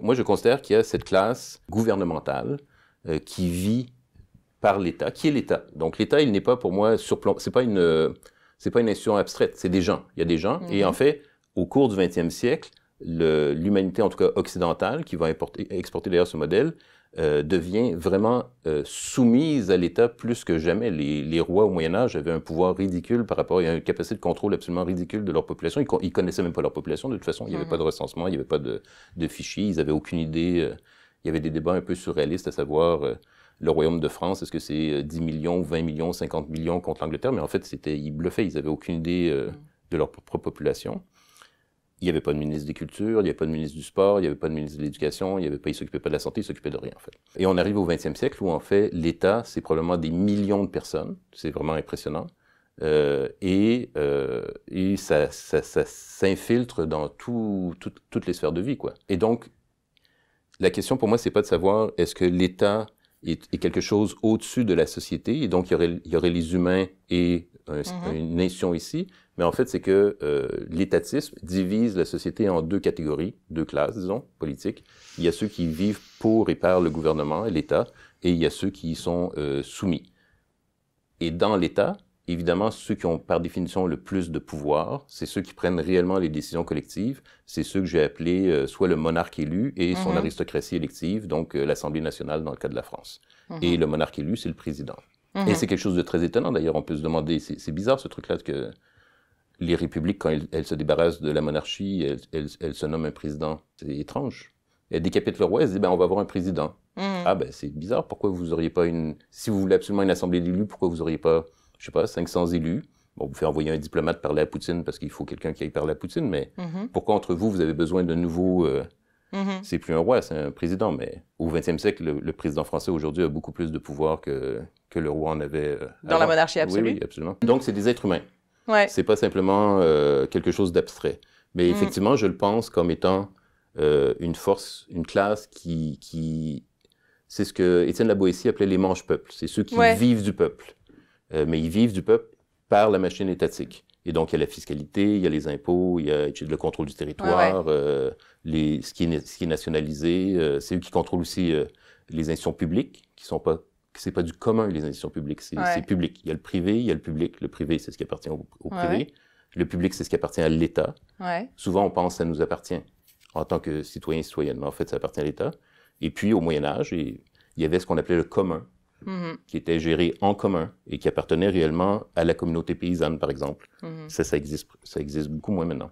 moi, je considère qu'il y a cette classe gouvernementale qui vit par l'État, qui est l'État. Donc, l'État, il n'est pas pour moi c'est pas une institution abstraite, c'est des gens. Il y a des gens, et en fait, au cours du 20e siècle, l'humanité, en tout cas occidentale, qui va exporter d'ailleurs ce modèle, devient vraiment soumise à l'État plus que jamais. Les rois au Moyen-Âge avaient un pouvoir ridicule par rapport à une capacité de contrôle absolument ridicule de leur population. Ils connaissaient même pas leur population, de toute façon. Il n'y avait pas de recensement, il n'y avait pas de fichiers, ils n'avaient aucune idée. Il y avait des débats un peu surréalistes, à savoir le royaume de France, est-ce que c'est 10 millions, 20 millions, 50 millions contre l'Angleterre? Mais en fait, ils bluffaient, ils n'avaient aucune idée de leur propre population. Il n'y avait pas de ministre des Cultures, il n'y avait pas de ministre du Sport, il n'y avait pas de ministre de l'Éducation, il ne s'occupait pas de la santé, il ne s'occupait de rien, en fait. Et on arrive au 20e siècle où, en fait, l'État, c'est probablement des millions de personnes. C'est vraiment impressionnant. Et ça s'infiltre dans toutes les sphères de vie, quoi. Et donc, la question pour moi, c'est pas de savoir est-ce que l'État est quelque chose au-dessus de la société, et donc il y aurait les humains et une nation ici, mais en fait, c'est que l'étatisme divise la société en deux catégories, deux classes, disons, politiques. Il y a ceux qui vivent pour et par le gouvernement et l'État, et il y a ceux qui y sont soumis. Et dans l'État, évidemment, ceux qui ont par définition le plus de pouvoir, c'est ceux qui prennent réellement les décisions collectives. C'est ceux que j'ai appelés soit le monarque élu et son aristocratie élective, donc l'Assemblée nationale dans le cas de la France. Et le monarque élu, c'est le président. Et c'est quelque chose de très étonnant, d'ailleurs. On peut se demander, c'est bizarre ce truc-là, que les républiques, quand elles se débarrassent de la monarchie, elles se nomment un président. C'est étrange. Elles décapitent le roi, elles se disent, ben, on va avoir un président. Ah, ben, c'est bizarre. Pourquoi vous auriez pas si vous voulez absolument une assemblée d'élus, pourquoi vous auriez pas, je sais pas, 500 élus? Bon, vous faites envoyer un diplomate parler à Poutine parce qu'il faut quelqu'un qui aille parler à Poutine, mais pourquoi entre vous avez besoin de nouveaux... C'est plus un roi, c'est un président, mais au 20e siècle, le président français aujourd'hui a beaucoup plus de pouvoir que le roi en avait dans la monarchie absolue? Oui, oui, absolument. Donc, c'est des êtres humains. Ouais. C'est pas simplement quelque chose d'abstrait. Mais effectivement, je le pense comme étant une force, une classe qui... C'est ce que Étienne Laboétie appelait les manches-peuples. C'est ceux qui vivent du peuple. Mais ils vivent du peuple par la machine étatique. Et donc, il y a la fiscalité, il y a les impôts, il y a le contrôle du territoire, ce qui est nationalisé. C'est eux qui contrôlent aussi les institutions publiques, c'est pas du commun, les institutions publiques, c'est public. Il y a le privé, il y a le public. Le privé, c'est ce qui appartient au privé. Le public, c'est ce qui appartient à l'État. Souvent, on pense que ça nous appartient en tant que citoyens et citoyennes, mais en fait, ça appartient à l'État. Et puis, au Moyen-Âge, il y avait ce qu'on appelait le commun, qui était géré en commun et qui appartenait réellement à la communauté paysanne, par exemple. Ça existe beaucoup moins maintenant.